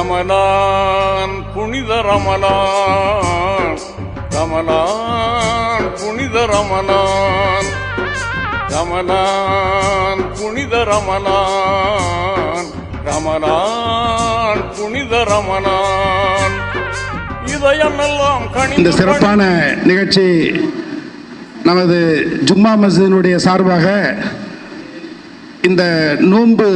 ரமலான் புனித ரமலான், ரமலான் புனித ரமலான், ரமலான் புனித ரமலான், ரமலான் புனித ரமலான். இதயமெல்லாம் இந்த சிறப்பான நிகழ்ச்சி நமது ஜும்மா மஸ்ஜிதினுடைய சார்பாக இந்த நோன்பு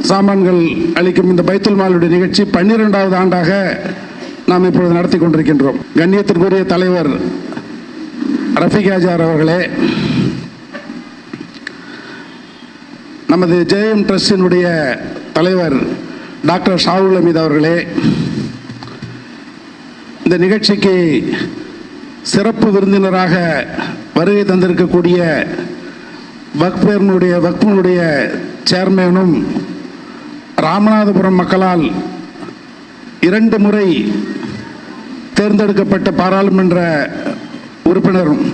சாமான்கள் அளிக்கும் இந்த பைத்துல் மாலுடைய நிகழ்ச்சி 12வது ஆண்டாக நாம் இப்பொழுது நடத்தி கொண்டிருக்கின்றோம். கண்ணியத்திற்குரிய தலைவர் ரஃபீக் ஆஜார் அவர்களே, நமது ஜேஎம் ட்ரஸ்டினுடைய தலைவர் டாக்டர் ஷாவுல் அமீத் அவர்களே, இந்த நிகழ்ச்சிக்கு சிறப்பு விருந்தினராக வருகை தந்திருக்கக்கூடிய வக்ஃபினுடைய சேர்மேனும் ராமநாதபுரம் மக்களால் 2 முறை தேர்ந்தெடுக்கப்பட்ட பாராளுமன்ற உறுப்பினரும்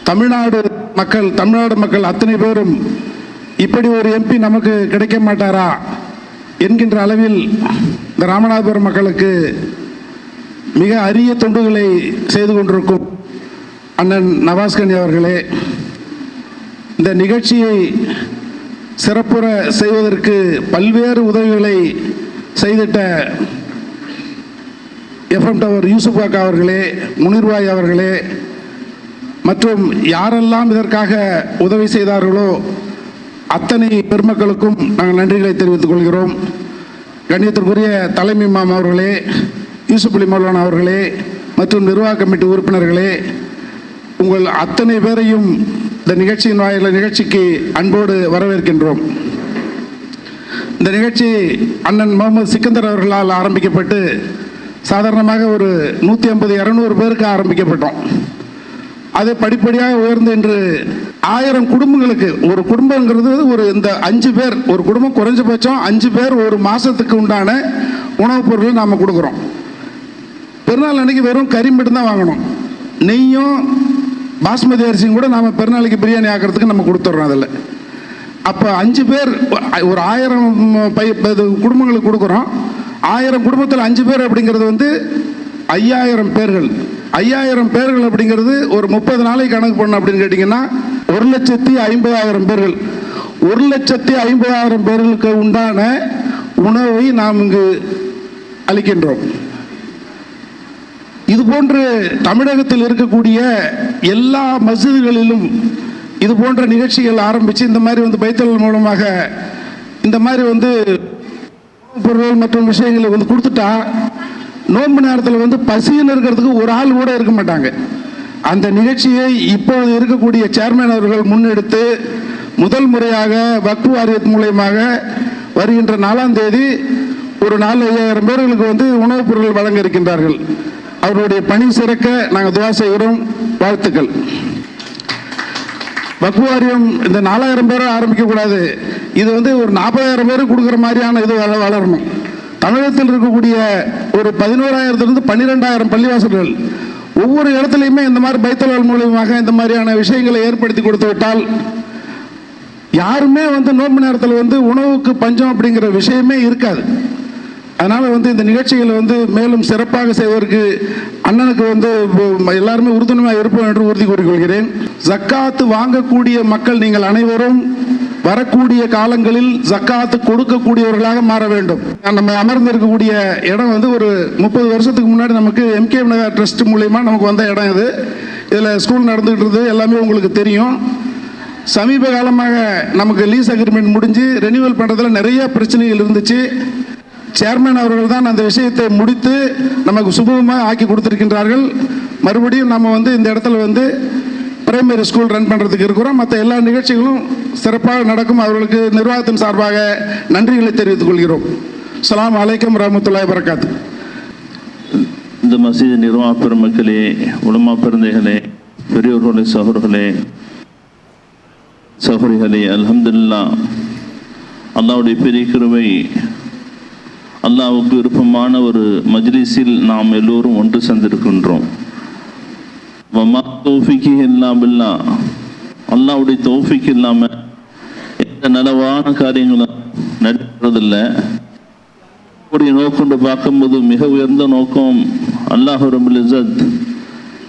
தமிழ்நாடு மக்கள் அத்தனை பேரும் இப்படி ஒரு எம்பி நமக்கு கிடைக்க மாட்டாரா என்கின்ற அளவில் இந்த ராமநாதபுரம் மக்களுக்கு மிக அரிய தொண்டுகளை செய்து கொண்டிருக்கும் அண்ணன் நவாஸ்கனி அவர்களே, இந்த நிகழ்ச்சியை சிறப்புற செய்வதற்கு பல்வேறு உதவிகளை செய்திட்ட எஃப்எம் டவர் யூசுப் காக்கா அவர்களே, முனிர்வாய் அவர்களே மற்றும் யாரெல்லாம் இதற்காக உதவி செய்தார்களோ அத்தனை பெருமக்களுக்கும் நாங்கள் நன்றிகளை தெரிவித்துக் கொள்கிறோம். கண்ணியத்திற்குரிய தலைமை இமாம் அவர்களே, யூசுப் அலி மௌலானா அவர்களே மற்றும் நிர்வாக கமிட்டி உறுப்பினர்களே, உங்கள் அத்தனை பேரையும் இந்த நிகழ்ச்சியின் வாயிலாக நிகழ்ச்சிக்கு அன்போடு வரவேற்கின்றோம். இந்த நிகழ்ச்சி அண்ணன் முகமது சிக்கந்தர் அவர்களால் ஆரம்பிக்கப்பட்டு சாதாரணமாக ஒரு 150-200 பேருக்கு ஆரம்பிக்கப்பட்டோம். அது படிப்படியாக உயர்ந்து இன்று 1000 குடும்பங்களுக்கு, ஒரு குடும்பங்கிறது ஒரு இந்த 5 பேர், ஒரு குடும்பம் குறைஞ்சபட்சம் 5 பேர் ஒரு மாதத்துக்கு உண்டான உணவுப் பொருட்கள் நாம் கொடுக்குறோம். பெருநாள் அன்னைக்கு வெறும் கறி மட்டும் தான் வாங்கணும். நெய்யும் பாஸ்மதி அரிசியும் கூட நாம் பெருநாளைக்கு பிரியாணி ஆக்கிறதுக்கு நம்ம கொடுத்துட்றோம். அதில் அப்போ 5 பேர் ஒரு 1000 குடும்பங்களுக்கு கொடுக்குறோம். 1000 குடும்பத்தில் 5 பேர் அப்படிங்கிறது வந்து 5000 பேர்கள். 5000 பேர்கள் அப்படிங்கிறது ஒரு 30 நாளைக்கு கணக்கு பண்ணணும் அப்படின்னு கேட்டிங்கன்னா 1,50,000 பேர்கள். 1,50,000 பேர்களுக்கு உண்டான உணவை நாம் இங்கு அளிக்கின்றோம். இதுபோன்று தமிழகத்தில் இருக்கக்கூடிய எல்லா மஸ்ஜிதுகளிலும் இது போன்ற நிகழ்ச்சிகள் ஆரம்பித்து இந்த மாதிரி வந்து பைத்துல் மூலமாக இந்த மாதிரி வந்து பொருட்கள் மற்றும் விஷயங்களை வந்து கொடுத்துட்டா நோன்பு நேரத்தில் வந்து பசியில் இருக்கிறதுக்கு ஒரு ஆள் கூட இருக்க மாட்டாங்க. அந்த நிகழ்ச்சியை இப்போது இருக்கக்கூடிய சேர்மேன் அவர்கள் முன்னெடுத்து முதல் முறையாக வக்ஃப் வாரியத் மூலமாக வருகின்ற 4ஆம் தேதி ஒரு 4,000 பேர்களுக்கு வந்து உணவுப் பொருட்கள் வழங்க இருக்கின்றார்கள். அவருடைய பணி சிறக்க நாங்கள் துவா செய்கிறோம். வாழ்த்துக்கள். வக்ஃப் வாரியம் இந்த 4000 பேரை ஆரம்பிக்கக்கூடாது. இது வந்து ஒரு 40,000 பேருக்கு கொடுக்குற மாதிரியான இது வளரணும். தமிழகத்தில் இருக்கக்கூடிய ஒரு 11,000 12,000 பள்ளிவாசல்கள் ஒவ்வொரு இடத்துலையுமே இந்த மாதிரி பைத்துல் மூலமாக இந்த மாதிரியான விஷயங்களை ஏற்படுத்தி கொடுத்து விட்டால் யாருமே வந்து நோன்பு நேரத்தில் வந்து உணவுக்கு பஞ்சம் அப்படிங்கிற விஷயமே இருக்காது. அதனால் வந்து இந்த நிகழ்ச்சிகளை வந்து மேலும் சிறப்பாக செய்வதற்கு அண்ணனுக்கு வந்து எல்லாருமே உறுதுணையாக இருப்போம் என்று உறுதி கூறிக்கொள்கிறேன். ஜக்காத்து வாங்கக்கூடிய மக்கள் நீங்கள் அனைவரும் வரக்கூடிய காலங்களில் ஜக்காத்து கொடுக்கக்கூடியவர்களாக மாற வேண்டும். நம்ம அமர்ந்திருக்கக்கூடிய இடம் வந்து ஒரு 30 வருஷத்துக்கு முன்னாடி நமக்கு எம்கே நகர் ட்ரஸ்ட் மூலமா நமக்கு வந்த இடம் இது. இதில் ஸ்கூல் நடந்துகிட்டு இருந்தது எல்லாமே உங்களுக்கு தெரியும். சமீப காலமாக நமக்கு லீஸ் அக்ரிமெண்ட் முடிஞ்சு ரெனியூவல் பண்ணுறதுல நிறைய பிரச்சனைகள் இருந்துச்சு. சேர்மேன் அவர்கள் தான் அந்த விஷயத்தை முடித்து நமக்கு சுபமாக ஆக்கி கொடுத்துருக்கின்றார்கள். மறுபடியும் நம்ம வந்து இந்த இடத்துல வந்து பிரைமரி ஸ்கூல் ரன் பண்ணுறதுக்கு இருக்கிறோம். மற்ற எல்லா நிகழ்ச்சிகளும் சிறப்பாக நடக்கும். அவர்களுக்கு நிர்வாகத்தின் சார்பாக நன்றிகளை தெரிவித்துக் கொள்கிறோம். அஸ்ஸலாமு அலைக்கும் வரஹ்மத்துல்லாஹி வபரகாத்து. இந்த மஸ்ஜித் நிர்வாக பெருமக்களே, உலமா பெருந்தைகளே, பெரியோர்களே, சகோதரிகளே, அல்ஹம்துலில்லாஹ், அல்லாஹ்வுடைய பெரிய கிருபை, அல்லாஹ்வுக்கு விருப்பமான ஒரு மஜ்லிஸில் நாம் எல்லோரும் ஒன்று சேர்ந்திருக்கின்றோம். வமா தௌஃபீகி இல்லா பில்லாஹ், அல்லாஹ்வுடைய தௌஃபீக் இல்லாமல் எந்த நலவான காரியங்களும் நடக்கிறதில்லை. நோக்கொண்டு பார்க்கும்போது மிக உயர்ந்த நோக்கம். அல்லாஹ் ரப்பல் இஸ்ஸத்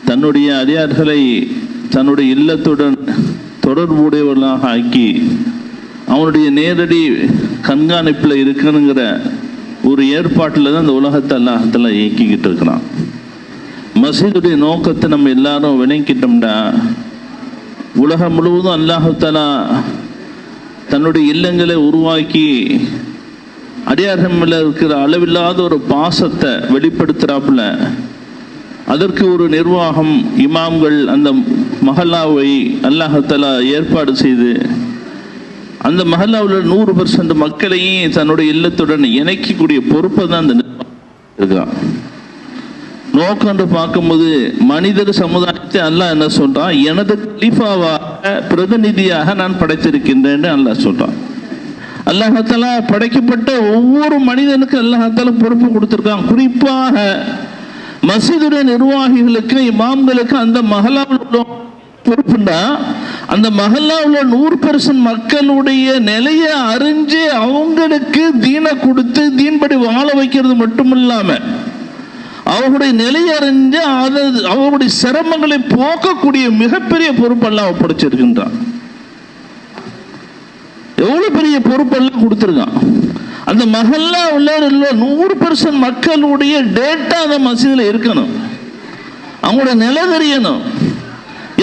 தன்னுடைய அடியார்களை தன்னுடைய இல்லத்துடன் தொடர்புடையவர்களாக ஆக்கி அவனுடைய நேரடி கண்காணிப்பில் இருக்கணுங்கிற ஒரு ஏற்பாட்டில் தான் இந்த உலகத்தை அல்லாஹ்தாலா இயக்கிக்கிட்டு இருக்கிறான். மஸ்ஜிதுடைய நோக்கத்தை நம்ம எல்லாரும் விளங்கிட்டோம்னா உலகம் முழுவதும் அல்லாஹ்தாலா தன்னுடைய இல்லங்களை உருவாக்கி அடியார்கள் மேல இருக்கிற அளவில்லாத ஒரு பாசத்தை வெளிப்படுத்துறாப்புல அதற்கு ஒரு நிர்வாகம், இமாம்கள் அந்த மஹல்லாவை அல்லாஹ்தாலா ஏற்பாடு செய்து அந்த மஹல்லாவில் 100% மக்களையும் தன்னுடைய இல்லத்துடன் இணைக்கக்கூடிய பொறுப்பை தான் அந்த நிர்வாகம். நோக்கன்று பார்க்கும்போது மனிதர் சமுதாயத்தை அல்லாஹ் என்ன சொல்றான், எனது கலீஃபாவாக பிரதிநிதியாக நான் படைத்திருக்கின்றேன்னு அல்லாஹ் சொல்றான். அல்லாஹ்தாலா படைக்கப்பட்ட ஒவ்வொரு மனிதனுக்கும் அல்லாஹ்தாலா பொறுப்பு கொடுத்திருக்கான். குறிப்பாக மஸ்ஜிதுடைய நிர்வாகிகளுக்கு, இமாம்களுக்கு அந்த மஹல்லாவில் உள்ள பொறுப்புண்டா அந்த மஹல்லாவில் 100% மக்களுடைய நிலையை அறிஞ்சு அவங்களுக்கு தீனை கொடுத்து தீன்படி வாழ வைக்கிறது மட்டும் இல்லாம அவர்களுடைய நிலையை அறிஞ்சு அவர்களுடைய சிரமங்களை போக்கக்கூடிய மிகப்பெரிய பொறுப்பெல்லாம் ஒப்படைச்சிருக்கின்றான். எவ்வளவு பெரிய பொறுப்பெல்லாம் கொடுத்துருக்கான். அந்த மஹல்லா உள்ள 100% மக்களுடைய டேட்டா அந்த மசீதில் இருக்கணும். அவங்களுடைய நிலை தெரியணும்.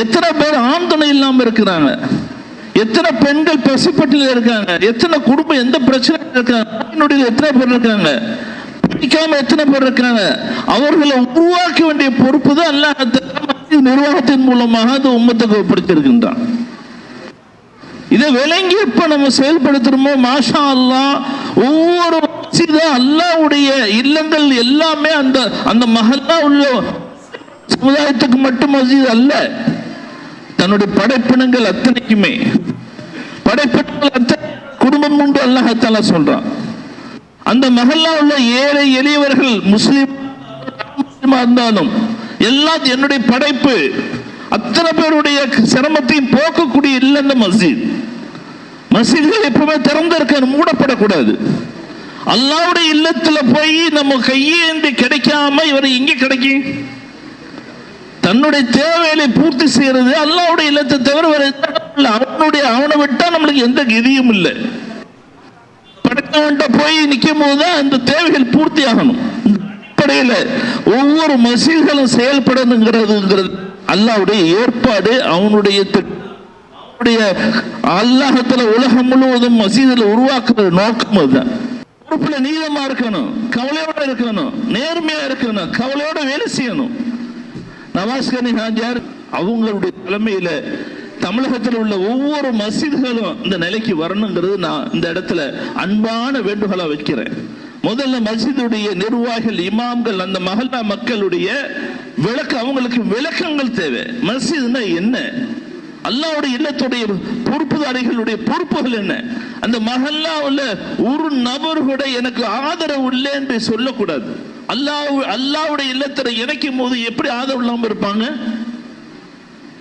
எத்தனை பேர் ஆண் துணை இல்லாம இருக்கிறாங்க, எத்தனை பெண்கள் பசுப்பட்டில இருக்காங்க, எத்தனை குடும்பம் எந்த பிரச்சனை இருக்காங்க, எத்தனை பேர் இருக்காங்க, படிக்காம எத்தனை பேர் இருக்காங்க, அவர்களை உருவாக்க வேண்டிய பொறுப்பு தான் அல்லாஹ் நிர்வாகத்தின் மூலமாக அந்த உம்மத்துக்கு ஒப்படைத்திருக்கின்றான். இதை விளங்கி எப்ப நம்ம செயல்படுத்துறோமோ மாஷா அல்லாஹ் ஒவ்வொரு அல்லாஹ்வுடைய இல்லங்கள் எல்லாமே அந்த அந்த மஹல்லா உள்ள சமுதாயத்துக்கு மட்டும் மஸ்ஜித் அல்ல, தன்னுடைய படைப்பினங்கள் அத்தனைக்குமே படைப்பினங்கள் அத்தனை குடும்பம் உண்டு அல்லாஹ் சொல்றான். அந்த மஹல்லா உள்ள ஏழை எளியவர்கள் முஸ்லிமா இருந்தாலும் எல்லாம் என்னுடைய படைப்பு, அத்தனை பேருடைய சிரமத்தையும் போக்கக்கூடிய இல்லை அந்த மஸ்ஜித். மஸ்ஜித்கள் எப்பவுமே திறந்திருக்க, மூடப்படக்கூடாது. அல்லாஹ்வுடைய இல்லத்துல போய் நம்ம கையேந்தி கிடைக்காம இவர் இங்க கிடைக்கும். தன்னுடைய தேவைகளை பூர்த்தி செய்யறது அல்லாஹ்வுடைய இல்லத்தை தவிர வேற அவனை விட்டா நம்மளுக்கு எந்த கதியும் இல்லை. படைத்தவன்கிட்ட போய் நிற்கும் போதுதான் அந்த தேவைகள் பூர்த்தி ஆகணும். அடிப்படையில் ஒவ்வொரு மசீதுகளும் செயல்படணுங்கிறது அல்லாஹ்வுடைய ஏற்பாடு. அவனுடைய அல்லாஹ்தாலா உலகம் முழுவதும் மசீதில் உருவாக்குற நோக்கம் அதுதான். பொறுப்புல நீளமா இருக்கணும், கவலையோட இருக்கணும், நேர்மையா இருக்கணும், கவலையோட வேலை செய்யணும். நவாஸ்கனி ஹாஜியார் அவங்களுடைய தலைமையில தமிழகத்தில் உள்ள ஒவ்வொரு மசீதுகளும் இந்த நிலைக்கு வரணுங்கிறது நான் இந்த இடத்துல அன்பான வேண்டுகோளா வைக்கிறேன். முதல்ல மஸ்ஜிதுடைய நிர்வாகிகள், இமாம்கள், அந்த மஹல்லா மக்களுடைய அவங்களுக்கு விளக்கங்கள் தேவை. மஸ்ஜித்னா என்ன, அல்லாஹ்வுடைய இல்லத்துடைய பொறுப்புதாரிகளுடைய பொறுப்புகள் என்ன, அந்த மஹல்லாவுல ஒரு நபர் கூட எனக்கு ஆதரவு இல்லை என்று சொல்லக்கூடாது. அல்லாஹ்வுடைய இல்லத்தை இணைக்கும் போது எப்படி ஆதரவு இல்லாம இருப்பாங்க?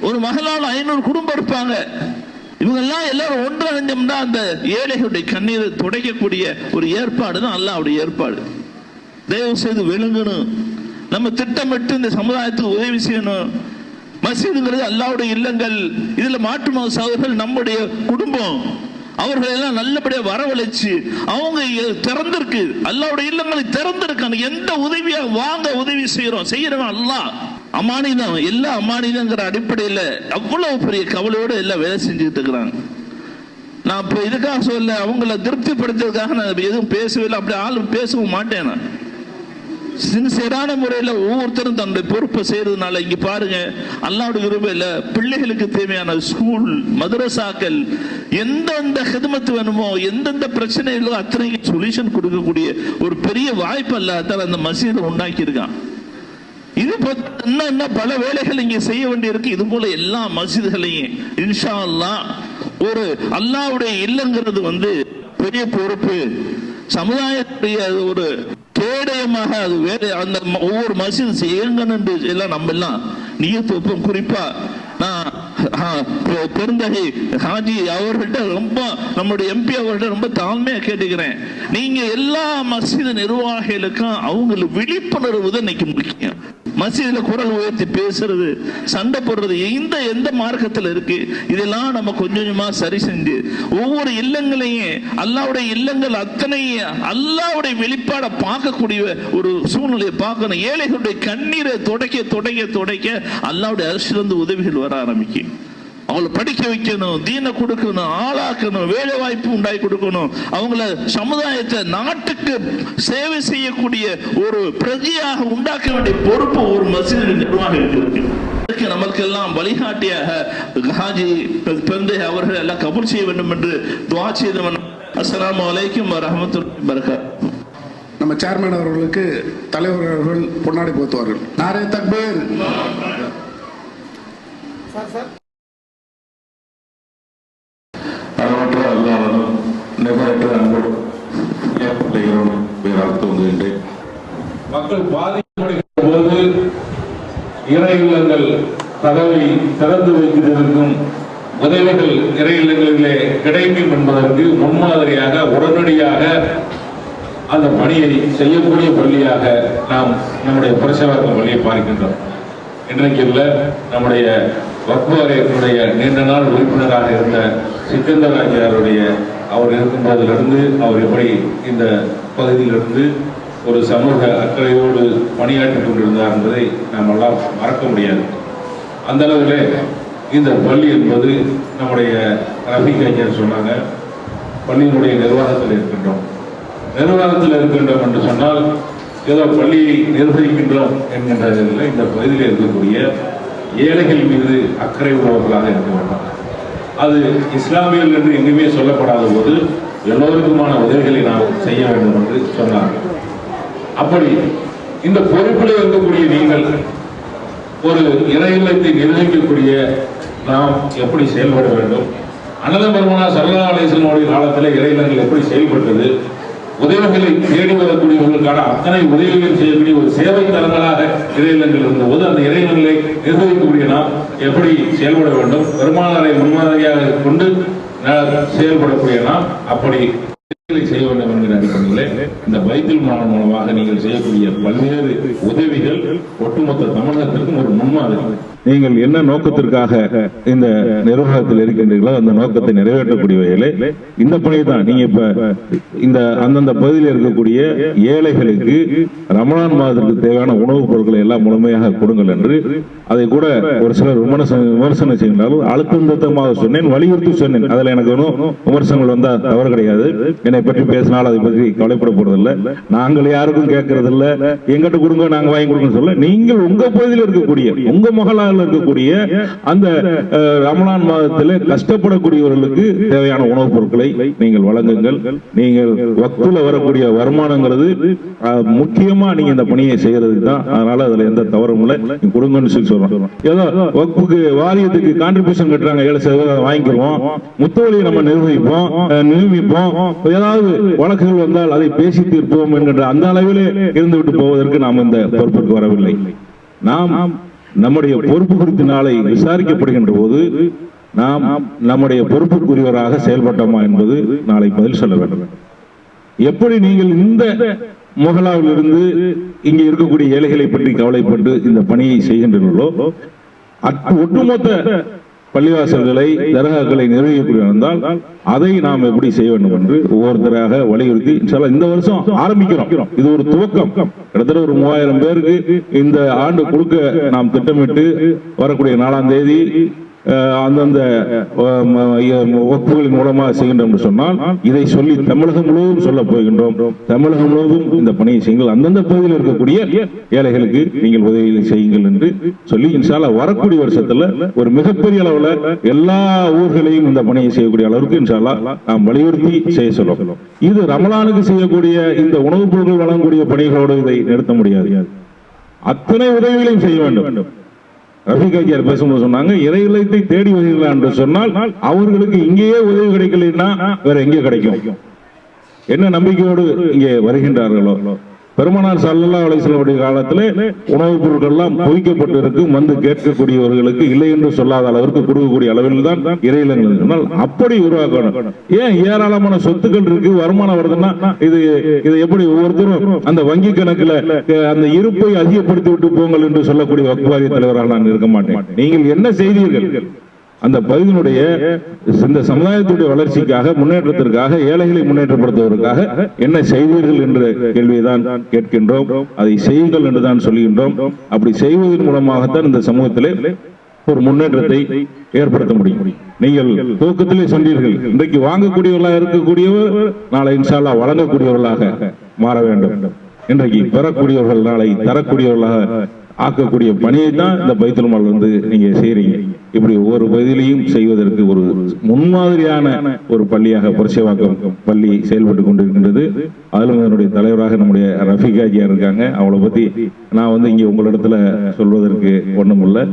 ஒரு மஹல்லாவில் 500 குடும்பம் இருப்பாங்க. இவங்கெல்லாம் எல்லாரும் ஒன்றிணைஞ்சோம்னா அந்த ஏழைகளுடைய கண்ணீரை துடைக்கக்கூடிய ஒரு ஏற்பாடு தான் அல்லாஹ்வுடைய ஏற்பாடு. தயவு செய்து விளங்கணும். நம்ம திட்டமிட்டு இந்த சமுதாயத்துக்கு உதவி செய்யணும். மஸ்ஜிதுங்கிறது அல்லாஹ்வுடைய இல்லங்கள். இதுல மாற்று மத சகோதரர்கள் நம்முடைய குடும்பம், அவர்கள் எல்லாம் நல்லபடியா வரவழைச்சு அவங்க திறந்திருக்கு, அல்லாஹ்வுடைய இல்லங்களை திறந்திருக்காங்க. எந்த உதவியா வாங்க உதவி செய்யறோம் அல்லாஹ் அமானிதம், எல்லாம் அமானிதங்கிற அடிப்படையில் அவ்வளவு பெரிய கவலையோடு எல்லாம் வேலை செஞ்சுட்டு இருக்கிறாங்க. நான் இப்போ இதுக்காக சொல்ல, அவங்கள திருப்திப்படுத்துறதுக்காக நான் எதுவும் பேசவில்லை, அப்படி ஆளும் பேசவும் மாட்டேன். நான் சின்சியரான முறையில் ஒவ்வொருத்தரும் தன்னுடைய பொறுப்பை செய்யறதுனால இங்க பாருங்க, அல்லாஹ்வுடைய கிருபையில பிள்ளைகளுக்கு தேவையான ஸ்கூல், மதரசாக்கள், எந்தெந்த ஹிதமத்து வேணுமோ, எந்தெந்த பிரச்சனைகளோ அத்தனைக்கு சொல்யூஷன் கொடுக்கக்கூடிய ஒரு பெரிய வாய்ப்பு அல்லாஹ் அந்த மஸ்ஜிதை உண்டாக்கி இருக்கான். இது என்ன பல வேலைகள் இங்க செய்ய வேண்டியிருக்கு. இது போல எல்லா மஸ்ஜிதுகளையும் இன்ஷா அல்லாஹ் ஒரு அல்லாஹ்வுடைய இல்லங்கிறது பெரிய பொறுப்பு. சமுதாயத்துடைய ஒரு கேடயமாக அது வேற அந்த ஒவ்வொரு மஸ்ஜித் இயங்கணும் எல்லாம் நம்ம எல்லாம் நியத்து வைப்போம். குறிப்பா நான் பெருந்தகை ஹாஜி அவர்கிட்ட ரொம்ப, நம்முடைய எம்பி அவர்கிட்ட ரொம்ப தாழ்மையா கேட்டுக்கிறேன், நீங்க எல்லா மஸ்ஜித் நிர்வாகிகளுக்கும் அவங்களுக்கு விழிப்புணர்வு தான் இன்னைக்கு முக்கியம். மஸ்ஜிதில் குரல் உயர்த்தி பேசுறது, சண்டை போடுறது எந்த மார்க்கத்தில் இருக்கு? இதெல்லாம் நம்ம கொஞ்சம் கொஞ்சமா சரி செஞ்சு ஒவ்வொரு இல்லங்களையும், அல்லாவுடைய இல்லங்கள் அத்தனையும் அல்லாவுடைய வெளிப்பாட பார்க்கக்கூடிய ஒரு சூழ்நிலையை பார்க்கணும். ஏழைகளுடைய கண்ணீரை துடைக்க துடைக்க துடைக்க அல்லாவுடைய அரசிலிருந்து உதவிகள் வர ஆரம்பிக்கும். அவங்களை படிக்க வைக்கணும், தீனை கொடுக்கணும், ஆளாக்கணும், வேலை வாய்ப்பு உண்டாக்கி கொடுக்கணும், அவங்கள சமுதாயத்தை நாட்டுக்கு சேவை செய்யக்கூடிய ஒரு பிரஜையாக உண்டாக்க வேண்டிய பொறுப்பு ஒரு மஸ்ஜித் நிர்வாகிகளுக்கு இருக்கு. நமக்கெல்லாம் வழிகாட்டியாக ஹாஜி பெருந்தகை அவர்கள் எல்லாம் கபூல் செய்ய வேண்டும் என்று துஆ செய்தவன். அஸ்ஸலாமு அலைக்கும் வரஹ்மத்துல்லாஹி வபரகாத்துஹு. நம்ம சேர்மன் அவர்களுக்கு தலைவர் அவர்கள் பொன்னாடை போத்துவார்கள். நாரே தக்பீர். அளவற்ற அல்லாஹ்வும் நிகரற்ற அன்போடும் ஏற்படுகிறோம் பேரால் தோன்றுகின்றேன். மக்கள் பாதிக்கப்படுகின்ற போது இறை இல்லங்கள் கதவை திறந்து வைத்திருக்கும் உதவிகள் இறை இல்லங்களிலே கிடைக்கும் என்பதற்கு முன்மாதிரியாக உடனடியாக அந்த பணியை செய்யக்கூடிய பள்ளியாக நாம் நம்முடைய புரட்சிவாக்கம் பள்ளியை பார்க்கின்றோம். இன்றைக்கு இல்லை, நம்முடைய வக்ஃப் வாரியத்தினுடைய நீண்ட நாள் உறுப்பினராக இருந்த சிக்கந்தர் ஆகியாருடைய அவர் இருக்கும்போதிலிருந்து அவர் எப்படி இந்த பகுதியிலிருந்து ஒரு சமூக அக்கறையோடு பணியாற்றிக் கொண்டிருந்தார் என்பதை நாம் எல்லாம் மறக்க முடியாது. அந்த அளவிலே இந்த பள்ளி என்பது நம்முடைய ரஃபீக் ஐயர் சொன்னாங்க, பள்ளியினுடைய நிர்வாகத்தில் இருக்கின்றோம். நிர்வாகத்தில் இருக்கின்றோம் என்று சொன்னால் ஏதோ பள்ளியை நிர்வகிக்கின்றோம் என்கின்றதில் இந்த பகுதியில் இருக்கக்கூடிய ஏழைகள் மீது அக்கறை உள்ளவர்களாக இருக்க வேண்டும். அது இஸ்லாமியர்கள் என்று எங்குமே சொல்லப்படாத போது எல்லோருக்குமான உதவிகளை நாம் செய்ய வேண்டும் என்று சொன்னார்கள். அப்படி இந்த பொறுப்பில் இருக்கக்கூடிய நீங்கள் ஒரு இறை இல்லத்தை நிர்வகிக்கக்கூடிய நாம் எப்படி செயல்பட வேண்டும்? அன்னத பெருமானா ஸல்லல்லாஹு அலைஹி வஸல்லம் காலத்தில் இறை இல்லங்கள் எப்படி செயல்பட்டது? உதவிகளை தேடி வரக்கூடியவர்களுக்கான அத்தனை உதவிகள் செய்யக்கூடிய ஒரு சேவை தலங்களாக இறையிலங்கள் இருந்தபோது அந்த இறையிலங்களை நிர்வகிக்கக்கூடிய நாம் எப்படி செயல்பட வேண்டும்? பெருமானாரை முன்மாதிரியாக கொண்டு செயல்படக்கூடிய நாம் அப்படி செய்ய வேண்டும் என்கிற அடிப்படையிலே இந்த பைத்துல் மால் மூலமாக நீங்கள் செய்யக்கூடிய பல்வேறு உதவிகள் ஒட்டுமொத்த தமிழகத்திற்கும் ஒரு முன்மாதிரி. நீங்கள் என்ன நோக்கத்திற்காக இந்த நிர்வாகத்தில் இருக்கின்றீர்களோ அந்த நோக்கத்தை நிறைவேற்றக்கூடிய வகையிலே இந்த பணியை தான் நீங்க இப்ப இந்த அந்தந்த பகுதியில் இருக்கக்கூடிய ஏழைகளுக்கு ரமலான் மாதத்திற்கு தேவையான உணவுப் பொருட்களை எல்லாம் முழுமையாக கொடுங்கள் என்று அதை கூட ஒரு சிலர் விமர்சனம் செய்கின்றார்கள். அழுத்தமாக சொன்னேன், வலியுறுத்தி சொன்னேன். அதுல எனக்கு ஒன்றும் விமர்சனங்கள் வந்தா தவறு கிடையாது. என்னை பற்றி பேசினால் அதை பற்றி கவலைப்பட போறதில்லை. நாங்கள் யாருக்கும் கேட்கறது இல்லை, எங்கிட்ட கொடுங்க நாங்க வாங்கி கொடுங்க சொல்ல. நீங்கள் உங்க பகுதியில் இருக்கக்கூடிய உங்க மகளாக இருக்கக்கூடிய அந்த ரமலான் மாதத்தில் கஷ்டப்படக்கூடியவர்களுக்கு தேவையான உணவுப் பொருட்களை நீங்கள் வழங்குங்கள். நீங்கள் வக்ஃபில் வரக்கூடிய வருமானங்கிறது முக்கியமா நீங்க இந்த பணியை செய்யறதுக்கு தான். அதனால அதுல எந்த தவறும் இல்லை, நீங்க கொடுங்கன்னு சொல்லி சொல்றோம். ஏதோ வக்ஃபுக்கு வாரியத்துக்கு கான்ட்ரிபியூஷன் கட்டுறாங்க, 7% வாங்கிக்குவோம், முத்தவழியை நம்ம நிரூபிப்போம், ஏதாவது வழக்குகள் வந்தால் அதை பேசி தீர்ப்போம் என்கின்ற அந்த அளவிலே இருந்துவிட்டு போவதற்கு நாம் இந்த பொறுப்புக்கு வரவில்லை. நாம் நம்முடைய பொறுப்பு குறித்து நாளை விசாரிக்கப்படுகின்ற போது நாம் நம்முடைய பொறுப்புக்குரியவராக செயல்பட்டோமா என்பது நாளை பதில் சொல்ல வேண்டும். எப்படி நீங்கள் இந்த முகலாவில் இருந்து இங்கே இருக்கக்கூடிய ஏழைகளை பற்றி கவலைப்பட்டு இந்த பணியை செய்கின்றீர்களோ ஒட்டுமொத்த பள்ளிவாசல்களை தர்காக்களை நிர்வகிக்க இருந்தால் அதை நாம் எப்படி செய்ய வேண்டும் என்று ஒவ்வொருத்தராக வலியுறுத்தி இந்த வருஷம் ஆரம்பிக்கிறோம். இது ஒரு துவக்கம். கிட்டத்தட்ட ஒரு 3000 பேருக்கு இந்த ஆண்டு கொடுக்க நாம் திட்டமிட்டு வரக்கூடிய 4ஆம் தேதி அந்தந்த வகுப்புகளின் மூலமாக செய்கின்றோம் என்று சொன்னால் இதை சொல்லி தமிழகம் முழுவதும் சொல்ல போகின்றோம். தமிழகம் முழுவதும் இந்த பணியை செய்யுங்கள், அந்தந்த பகுதியில் இருக்கக்கூடிய ஏழைகளுக்கு நீங்கள் உதவிகளை செய்யுங்கள் என்று சொல்லி இன்ஷா அல்லாஹ் வரக்கூடிய வருஷத்துல ஒரு மிகப்பெரிய அளவுல எல்லா ஊர்களையும் இந்த பணியை செய்யக்கூடிய அளவுக்கு இன்ஷா அல்லாஹ் நாம் வலியுறுத்தி செய்ய சொல்லுவோம். இது ரமலானுக்கு செய்யக்கூடிய இந்த உணவுப் பொருட்கள் வழங்கக்கூடிய பணிகளோடு இதை நிறுத்த முடியாது. அத்தனை உதவிகளையும் செய்ய வேண்டும். ரஃபீக் ஐயர் பேசும்போது சொன்னாங்க, இறை இல்லத்தை தேடி வருகிறார் என்று சொன்னால் அவர்களுக்கு இங்கேயே உதவி கிடைக்கலன்னா வேற எங்கே கிடைக்கும்? என்ன நம்பிக்கையோடு இங்கே வருகின்றார்களோ பெருமானார் ஸல்லல்லாஹு அலைஹி வஸல்லம் காலத்தில் உணவுப் பொருட்கள் எல்லாம் குவிக்கப்பட்டு இருக்கும். வந்து கேட்கக்கூடியவர்களுக்கு இல்லை என்று சொல்லாத அளவிற்கு கொடுக்கக்கூடிய அளவில் தான் இறையிலங்கள் சொன்னால் அப்படி உருவாக்கணும். ஏன் ஏராளமான சொத்துக்கள் இருக்கு, வருமானம் வருதுன்னா இது எப்படி ஒவ்வொருத்தரும் அந்த வங்கி கணக்குல அந்த இருப்பை அதிகப்படுத்தி விட்டு போங்கள் என்று சொல்லக்கூடிய வக்ஃப் வாரிய தலைவராக நான் இருக்க மாட்டேன். நீங்கள் என்ன செய்தீர்கள்? அந்த பகுதியினுடைய இந்த சமுதாயத்துடைய வளர்ச்சிக்காக, முன்னேற்றத்திற்காக, ஏழைகளை முன்னேற்றப்படுத்துவதற்காக என்ன செய்வீர்கள் என்ற கேள்வியை தான் கேட்கின்றோம். அதை செய்யுங்கள் என்று தான் சொல்கின்றோம். அப்படி செய்வதன் மூலமாகத்தான் இந்த சமூகத்திலே ஒரு முன்னேற்றத்தை ஏற்படுத்த முடியும். நீங்கள் துவக்கத்திலே சொன்னீர்கள், இன்றைக்கு வாங்கக்கூடியவர்களாக இருக்கக்கூடியவர் நாளை இன்ஷா அல்லாஹ் வழங்கக்கூடியவர்களாக மாற வேண்டும். இன்றைக்கு பெறக்கூடியவர்கள் நாளை தரக்கூடியவர்களாக ஆக்கக்கூடிய பணியை தான் இந்த பைத்துல் மால் நீங்க செய்றீங்க. இப்படி ஒவ்வொரு பகுதியிலையும் செய்வதற்கு ஒரு முன்மாதிரியான ஒரு பள்ளியாக புரட்சிவாக்கம் பள்ளி செயல்பட்டு கொண்டிருக்கின்றது. அதிலும் என்னுடைய தலைவராக நம்முடைய ரஃபீக் ஹாஜியா இருக்காங்க. அவளை பத்தி நான் இங்கே உங்களிடத்துல சொல்வதற்கு ஒண்ணும் இல்லை.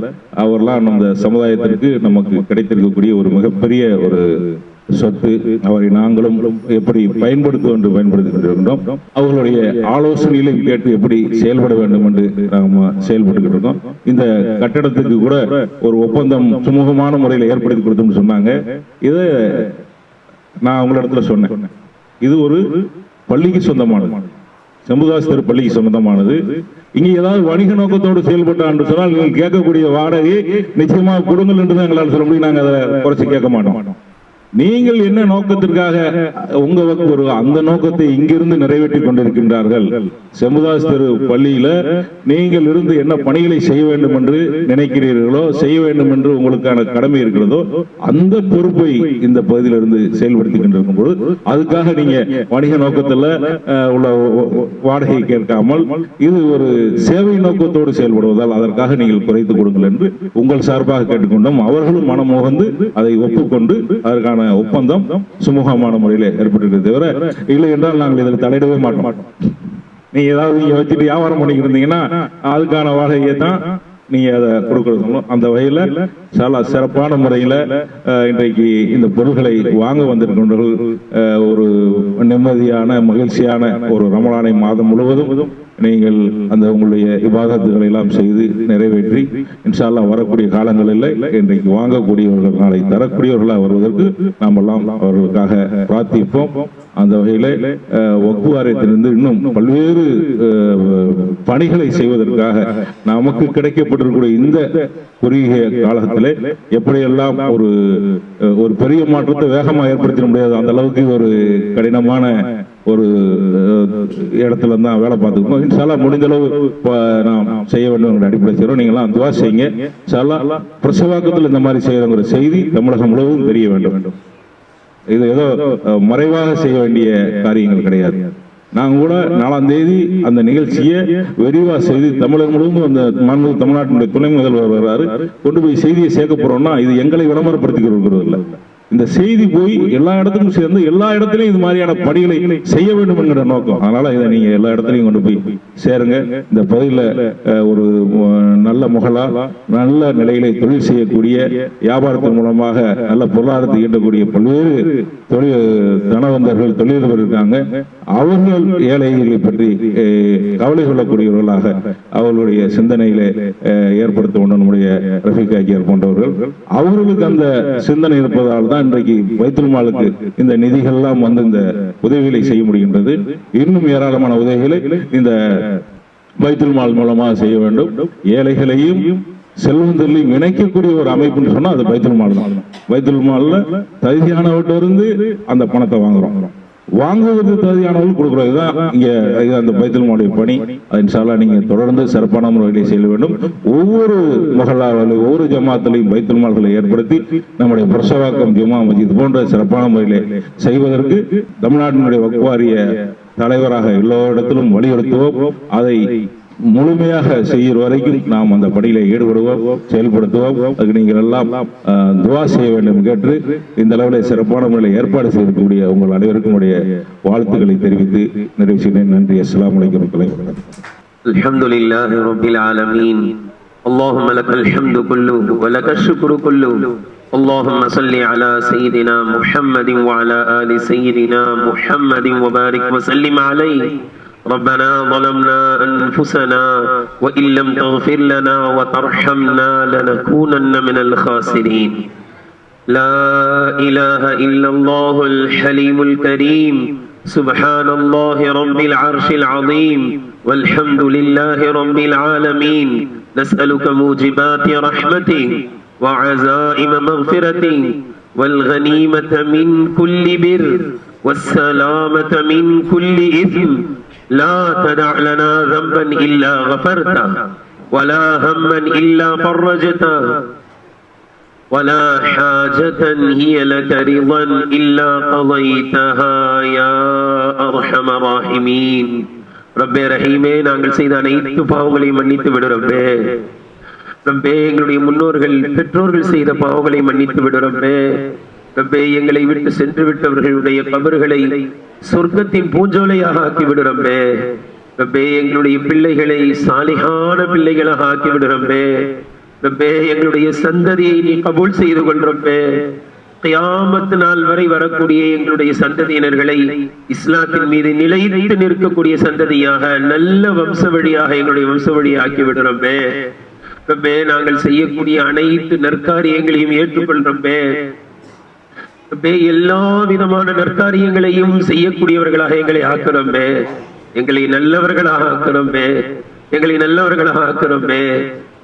அவர்லாம் நம்ம சமுதாயத்திற்கு நமக்கு கிடைத்திருக்கக்கூடிய ஒரு மிகப்பெரிய ஒரு சொத்து. அவரை நாங்களும் எப்படி பயன்படுத்துவோம் என்று பயன்படுத்திக் கொண்டிருக்கின்றோம். அவர்களுடைய ஆலோசனைகளையும் கேட்டு எப்படி செயல்பட வேண்டும் என்று நாம் செயல்பட்டு இருக்கோம். இந்த கட்டடத்துக்கு கூட ஒரு ஒப்பந்தம் சுமூகமான முறையில் ஏற்படுத்தி கொடுத்தோம்னு சொன்னாங்க. இதை நான் உங்களிடத்துல சொன்னேன், இது ஒரு பள்ளிக்கு சொந்தமானது, செம்புதாஸ் பள்ளிக்கு சொந்தமானது. இங்க ஏதாவது வணிக நோக்கத்தோடு செயல்பட்டான்னு சொன்னால் நீங்கள் கேட்கக்கூடிய வாடகை நிச்சயமாக கொடுங்கள் என்று தான் எங்களால் சொல்ல முடியும். நாங்கள் அதை குறைச்சி கேட்க மாட்டோம். நீங்கள் என்ன நோக்கத்திற்காக உங்க ஒரு அந்த நோக்கத்தை இங்கிருந்து நிறைவேற்றி கொண்டிருக்கின்றார்கள். செம்புதாஸ் பள்ளியில நீங்கள் இருந்து என்ன பணிகளை செய்ய வேண்டும் என்று நினைக்கிறீர்களோ, செய்ய வேண்டும் என்று உங்களுக்கான கடமை இருக்கிறதோ, அந்த பொறுப்பை இந்த பகுதியிலிருந்து செயல்படுத்தி கொண்டிருக்கும் போது அதுக்காக நீங்க வணிக நோக்கத்தில் உள்ள வாடகை கேட்காமல் இது ஒரு சேவை நோக்கத்தோடு செயல்படுவதால் அதற்காக நீங்கள் குறைத்துக் கொடுங்கள் என்று உங்கள் சார்பாக கேட்டுக்கொண்டோம். அவர்களும் மனமோகந்து அதை ஒப்புக்கொண்டு அதற்கான ஒப்பந்தம் சுமூகமான முறையில் ஏற்பட்டிருக்கிறது. தவிர இல்லை என்றால் நாங்கள் இதில் தலையிடவே மாட்டோம். நீங்க ஏதாவது நீங்க வச்சுட்டு வியாபாரம் பண்ணிக்கிட்டு இருந்தீங்கன்னா அதுக்கான வாடகையை தான் நீங்க அதை கொடுக்கணும். அந்த வகையில சிறப்பான முறையில இன்றைக்கு இந்த பொருள்களை வாங்க வந்திருக்கின்றவர்கள் ஒரு நிம்மதியான மகிழ்ச்சியான ஒரு ரமலானை மாதம் முழுவதும் நீங்கள் அந்த உங்களுடைய இபாதத்துகளை எல்லாம் செய்து நிறைவேற்றி இன்ஷா அல்லாஹ் வரக்கூடிய காலங்களில் இன்றைக்கு வாங்கக்கூடியவர்கள் நாளை தரக்கூடியவர்களாக வருவதற்கு நாம் எல்லாம் அவர்களுக்காக பிரார்த்திப்போம். அந்த வகையில் வக்ஃப் வாரியத்திலிருந்து இன்னும் பல்வேறு பணிகளை செய்வதற்காக நமக்கு கிடைக்கப்பட்டிருக்கூடிய இந்த குறுகிய காலத்தில் எப்படியெல்லாம் ஒரு பெரிய மாற்றத்தை வேகமாக ஏற்படுத்த முடியாது. அந்த அளவுக்கு ஒரு கடினமான ஒரு இடத்துல தான் வேலை பார்த்துக்கணும். இன்ஷால்லா முடிந்த அளவு நாம் செய்ய வேண்டும் அடிப்படை செய்யறோம். நீங்களாம் துவா செய்யுங்க. இன்ஷால்லா பிரசவாக்கத்தில் இந்த மாதிரி செய்யறங்கிற செய்தி தமிழகம் முழுவதும் தெரிய வேண்டும். இது ஏதோ மறைவாக செய்ய வேண்டிய காரியங்கள் கிடையாது. நாங்கள் கூட 4ஆம் தேதி அந்த நிகழ்ச்சியை விரிவாக செய்து தமிழகம் முழுவதும் அந்த தமிழ்நாட்டினுடைய துணை முதல்வர் வர்றாரு, கொண்டு போய் செய்தியை சேர்க்க போறோம்னா இது எங்களை விளம்பரப்படுத்திக் கொள்கிறது இல்லை. இந்த செய்தி போய் எல்லா இடத்துக்கும் சேர்ந்து எல்லா இடத்துலையும் இது மாதிரியான பணிகளை செய்ய வேண்டும் என்கிற நோக்கம். அதனால இதை நீங்க எல்லா இடத்துலையும் கொண்டு போய் சேருங்க. இந்த பகுதியில் ஒரு நல்ல முகலா நல்ல நிலையில தொழில் செய்யக்கூடிய வியாபாரத்தின் மூலமாக நல்ல பொருளாதாரத்தை ஈட்டக்கூடிய பல்வேறு தனவந்தர்கள் தொழிலதிபர் இருக்காங்க. அவர்கள் ஏழைகளை பற்றி கவலை கொள்ளக்கூடியவர்களாக அவர்களுடைய சிந்தனையில ஏற்படுத்த வேண்டும். நம்முடைய ரஃபீக் ஹாஜியார் போன்றவர்கள் அவர்களுக்கு அந்த சிந்தனை இருப்பதால் தான் இன்றைக்கு பைத்துல் மாலுக்கு இந்த நிதிகள் எல்லாம் வந்து இந்த உதவிகளை செய்ய முடிகின்றது. இன்னும் ஏராளமான உதவிகளை இந்த பைத்துல் மால் மூலமாக செய்ய வேண்டும். ஏழைகளையும் செல்வந்தர்களையும் இணைக்கக்கூடிய ஒரு அமைப்புன்னு சொன்னா அது பைத்துல் மால் தான். பைத்துல் மால்ல தகுதியானவற்றிலிருந்து அந்த பணத்தை வாங்குவதற்கு தகுதியானவர்கள் கொடுக்குறோம். இதுதான் இங்க அந்த பைத்துல் மாலுடைய பணி. அது இன்ஷா அல்லாஹ் நீங்க தொடர்ந்து சிறப்பான முறையிலே செய்ய வேண்டும். ஒவ்வொரு மஹல்லாவிலும் ஒவ்வொரு ஜமாத்திலையும் பைத்துல் மால்களை ஏற்படுத்தி நம்முடைய பிரசவாக்கம் ஜுமா மஸ்ஜித் போன்ற சிறப்பான முறையிலே செய்வதற்கு தமிழ்நாட்டினுடைய வக்ஃப் வாரிய தலைவராக எல்லா இடத்திலும் வலியுறுத்துவோம். அதை முழுமையாக செய்கிற வரைக்கும் நாம் அந்த பணியில ஈடுபடுவோம், செயல்படுத்துவோம். அதுக்கு நீங்கள் எல்லாம் துவா செய்ய வேண்டும் கேட்டு இந்த அளவில் சிறப்பான முறையில் ஏற்பாடு செய்யக்கூடிய உங்கள் அனைவருக்கும் வாழ்த்துக்களை தெரிவித்து நிறைவு செய்கிறேன். நன்றி. அஸ்ஸலாமு அலைக்கும். அல்ஹம்துலில்லாஹி ரப்பில் ஆலமீன். அல்லாஹும்ம லக்கல் ஹம்து குல்லுஹு வ லக்கல் ஷுக்ரு குல்லுஹு. اللهم صل على سيدنا محمد وعلى آل سيدنا محمد وبارك وسلم عليه ربنا ظلمنا أنفسنا وإن لم تغفر لنا وترحمنا لنكونن من الخاسرين. لا إله إلا الله الحليم الكريم. سبحان الله رب العرش العظيم والحمد لله رب العالمين. نسألك موجبات رحمتك وعزائم مغفرتك والغنيمة من كل بر والسلامة من كل إثم. لا تدع لنا ذنبا إلا غفرته ولا هما إلا فرجته ولا حاجة هي لك رضا إلا قضيتها يا أرحم الراحمين. ரப்பே ரஹீமே, நாங்கள் செய்த அனைத்து பாவங்களையும் மன்னித்து விடு ரப்பே. ரப்பே, எங்களுடைய முன்னோர்கள் பெற்றோர்கள் செய்த பாவங்களை மன்னித்து விடு ரப்பே. ரப்பே, எங்களை விட்டு சென்று விட்டவர்களுடைய கபர்களை சொர்க்கத்தின் பூஞ்சோலையாக ஆக்கி விடு ரப்பே. ரப்பே, எங்களுடைய பிள்ளைகளை சாலிஹான பிள்ளைகளாக ஆக்கி விடு ரப்பே. ரப்பே, எங்களுடைய சந்ததியை நீ கபூல் செய்து கொள் ரப்பே. கியாமத் நாள் வரை வரக்கூடிய எங்களுடைய சந்ததியினர்களை இஸ்லாத்தின் மீது நிலைத்து நிற்கக்கூடிய சந்ததியாக, நல்ல வம்ச வழியாக எங்களுடைய வம்ச வழியை ஆக்கி விடு ரப்பே. ரப்பே, நாங்கள் செய்யக்கூடிய அனைத்து நற்காரியங்களையும் ஏற்றுக்கொள் ரப்பே. ரப்பே, எல்லா விதமான நற்காரியங்களையும் செய்யக்கூடியவர்களாக எங்களை ஆக்குறோம்பே. எங்களை நல்லவர்களாக ஆக்குறோம்பே. எங்களை நல்லவர்களாக ஆக்குறோம்பே.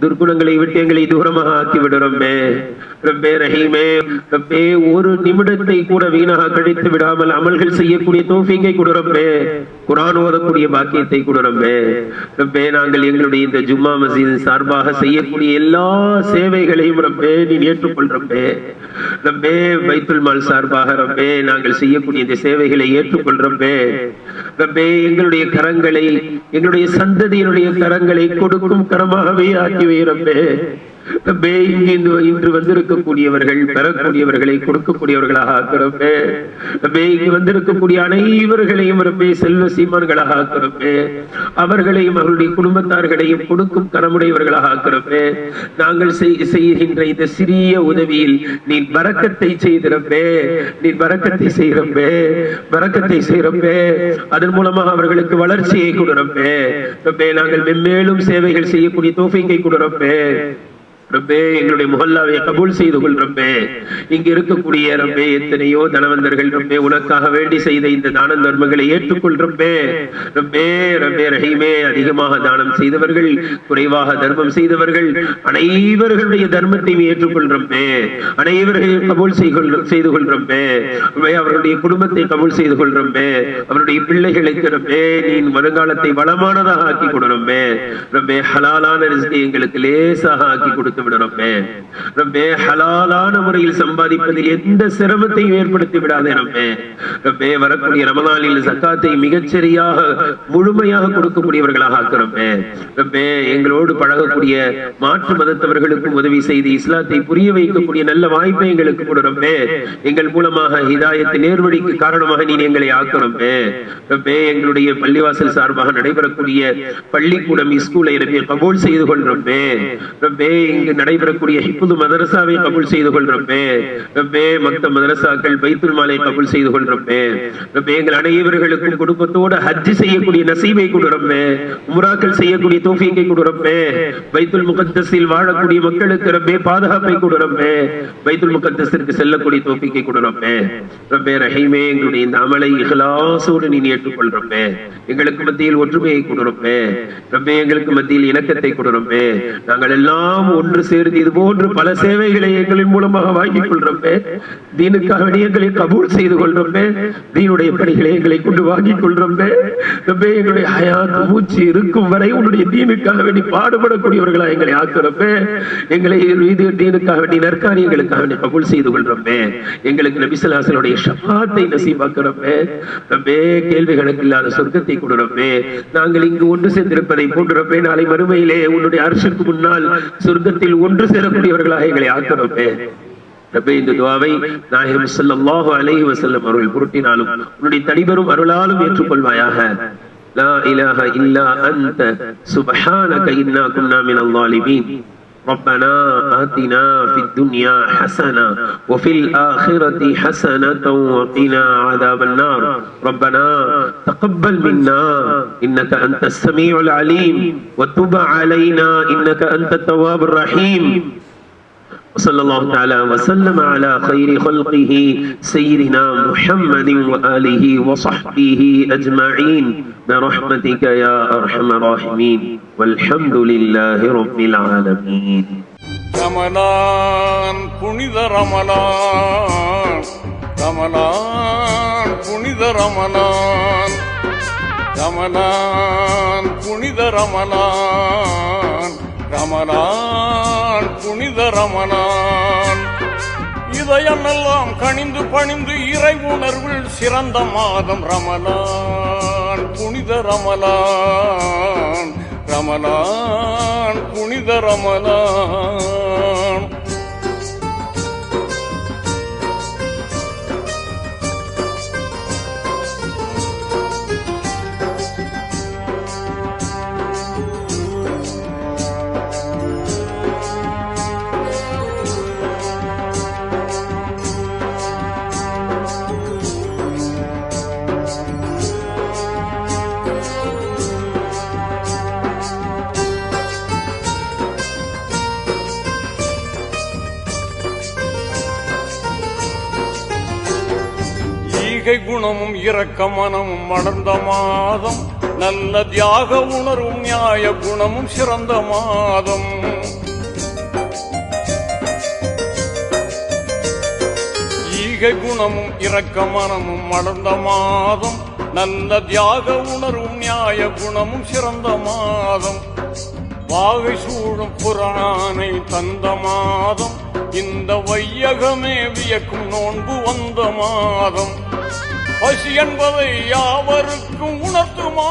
துர்குணங்களை விட்டு எங்களை தூரமாக ஆக்கி விடுறோமே. ரப்பே ரஹீமே, ரப்பே, ஒரு நிமிடத்தை கூட வீணாக கழித்து விடாமல் அமல்கள் செய்யக்கூடிய தௌஃபீகை கொடுறோமே. குர்ஆன் ஓதக்கூடிய பாக்கியத்தை கொடுறோமே. ரப்பே, நாங்கள் எங்களுடைய இந்த ஜும்மா மஸ்ஜித் சார்பாக செய்யக்கூடிய எல்லா சேவைகளையும் ரப்பே நீ ஏற்றுக்கொள்றப்பே. ரப்பே, பைத்துல் மால் சார்பாக ரப்பே நாங்கள் செய்யக்கூடிய இந்த சேவைகளை ஏற்றுக்கொள்றப்பே. ரப்பே, எங்களுடைய கரங்களை, எங்களுடைய சந்ததியினுடைய கரங்களை கொடுக்கும் கரமாகவே ஆக்கி வைரப்பே. ரப்பே, இன்று வந்திருக்கக்கூடியவர்கள் பெறக்கூடியவர்களை கொடுக்கக்கூடியவர்களாக ஆக்கிறப்பே. ரப்பே, இங்கு வந்திருக்கக்கூடிய அனைவர்களையும் ரப்பே செல்வ சீமான்களாக ஆக்கிறப்பே. அவர்களையும் அவருடைய குடும்பத்தார்களையும் கொடுக்கும் கரமுடையவர்களாக ஆக்கிறப்பே. நாங்கள் செய்கின்ற இந்த சிறிய உதவியில் நீ பரக்கத்தை செய்திருப்பே. நீ பரக்கத்தை செய்கிறப்பே, பரக்கத்தை செய்கிறப்பே. அதன் மூலமாக அவர்களுக்கு வளர்ச்சியை கொடுறப்பே. ரப்பே, நாங்கள் மென்மேலும் சேவைகள் செய்யக்கூடிய தௌஃபீகை கொடுறப்பே. ரப்பே, எங்களுடைய முஹல்லாவை கபூல் செய்து கொள் ரப்பே. இங்கு இருக்கக்கூடிய ரப்பே எத்தனையோ தனவந்தர்கள் ரப்பே உனக்காக வேண்டி செய்த இந்த தான தர்மங்களை ஏற்றுக்கொள் ரப்பே. ரப்பே, ரப்பே ரஹீமே, அதிகமாக தானம் செய்தவர்கள், குறைவாக தர்மம் செய்தவர்கள் அனைவர்களுடைய தர்மத்தை ஏற்றுக்கொள் ரப்பே. அனைவர்களையும் கபூல் செய்து கொள் ரப்பே. அவருடைய குடும்பத்தை கபூல் செய்து கொள் ரப்பே. அவருடைய பிள்ளைகளுக்கு ரப்பே நீ வருங்காலத்தை வளமானதாக ஆக்கி கொடு ரப்பே. ரப்பே, ஹலாலான ரிஸ்கை எங்களுக்கு லேசாக ஆக்கி கொடுத்து விடுறப்பே. ரப்பே, ஹலாலான முறையில் சம்பாதிப்பதில் எந்த சிரமத்தையும் ஏற்படுத்தி விடாதே ரப்பே. ரப்பே, வரக்கூடிய ரமலானில் ஜக்காத்தை மிகச்சரியாக முழுமையாக கொடுக்கக்கூடியவர்களாக ஆக்குறப்பே. ரப்பே, எங்களோடு பழகக்கூடிய மாற்று மதத்தவர்களுக்கும் உதவி செய்து இஸ்லாத்தை புரிய வைக்கக்கூடிய நல்ல வாய்ப்பை எங்களுக்கு கொடுறப்பே. எங்கள் மூலமாக ஹிதாயத்தை நேர்வழிக்கு காரணமாக நீ எங்களை ஆக்குறப்பே. ரப்பே, எங்களுடைய பள்ளிவாசல் சார்பாக நடைபெறக்கூடிய பள்ளிக்கூடம் ஸ்கூலை ரப்பே கபூல் செய்து கொள்றப்பே. ரப்பே, இங்கு நடைபெறக்கூடிய ஹிஃபுது மதரசாவை கபூல் செய்து கொள்றப்பே. ரப்பே, மக்தப் மதரசாக்கள் பைத்துல் மாலை கபூல் செய்து கொள்றப்பே. ரப்பே, எங்கள் அனைவர்களுக்கும் குடும்பத்தோடு ஹஜ் செய்யக்கூடிய நசீபை கொடுறப்பே. உம்ராக்கள் செய்யக்கூடிய தௌஃபீகை கொடுறப்பே. பைத்துல் முகத்தஸில் வாழக்கூடிய மக்களுக்கு ரப்பே பாதுகாப்பை கொடுறப்பே. பைத்துல் முகத்தஸிற்கு செல்லக்கூடிய தௌஃபீகை கொடுறப்பே. ரப்பே ரஹீமே, எங்களுடைய இந்த அமலை இஹ்லாஸோடு நீ ஏற்றுக்கொள்றப்பே. எங்களுக்கு மத்தியில் ஒற்றுமையை கொடுறப்பே. ரப்பே, எங்களுக்கு மத்தியில் இணக்கத்தை கொடுறப்பே. நாங்கள் எல்லாம் ஒன்று சேர்ந்து இது போன்று பல சேவைகளை எங்களின் மூலமாக வாங்கிக் கொள்றப்பே. தீனுக்காக எங்களை கபூல் செய்து கொள்றப்பே. தீனுடைய பணிகளை எங்களை கொண்டு வாங்கிக் கொள்றப்பே. ரப்பே, எங்களுடைய ஹயாத் மூச்சு இருக்கும் வரை உன்னுடைய தீனுக்காக வேண்டி பாடுபடக்கூடியவர்களா எங்களை ஆக்குறப்பே. எங்களை தீனுக்காக வேண்டி நற்காரியங்களுக்காக வேண்டி கபூல் செய்து கொள்றப்பே. எங்களுக்கு நபி ஸல்லல்லாஹு அலைஹி வஸல்லம் ஷஃபாத்தை நசீபாக்குறப்பே. ரப்பே, கேள்வி கணக்கு இல்லாத சொர்க்கத்தை கொடுறப்பே. நாங்கள் இங்கு ஒன்று சேர்ந்திருப்பதை போன்றப்பே நாளை மறுமையிலே உன்னுடைய அர்ஷுக்கு முன்னால் சொர்க்கத்தில் ஒன்று சேரக்கூடியவர்களாக எங்களை ஆக்குறப்பே. ரப்பே, இந்த துஆவை நாயகம் ஸல்லல்லாஹு அலைஹி வஸல்லம் அவர்கள் பொருட்டினாலும் உன்னுடைய தனிபெரும் அருளாலும் ஏற்றுக்கொள்வாயாக. லா இலாஹ இல்லா அன்த சுப்ஹானக இன்னா குன்னா மினல் ஸாலிமீன். ربنا آتنا في الدنيا حسنة وفي الآخرة حسنة وقنا عذاب النار ربنا تقبل منا إنك أنت السميع العليم وتب علينا إنك أنت التواب الرحيم وصلى الله تعالى وسلم على خير خلقه سيدنا محمد وآله وصحبه أجمعين برحمتك يا أرحم الراحمين والحمد لله رب العالمين. ரமலான் புனித ரமலான் ரமலான் புனித ரமலான் ரமலான் புனித ரமலான் ரமலான் புனித ரமலான் இதயமெல்லாம் கனிந்து பணிந்து இறை உணர்வில் சிறந்த மாதம் ரமலான் புனித ரமலான் ரமலான் புனித ரமலான் குணமும் இரக்க மனமும் மலர்ந்த மாதம் நல்ல தியாக உணர்வும் நியாய குணமும் சிறந்த மாதம் ஈகை குணமும் இரக்க மனமும் மலர்ந்த மாதம் நல்ல தியாக உணர்வும் நியாய குணமும் சிறந்த மாதம் வாகை சூழும் புராணை தந்த மாதம் இந்த வையகமே வியக்கும் நோன்பு வந்த மாதம் பசி என்பதை யாவருக்கும் உணர்த்துமா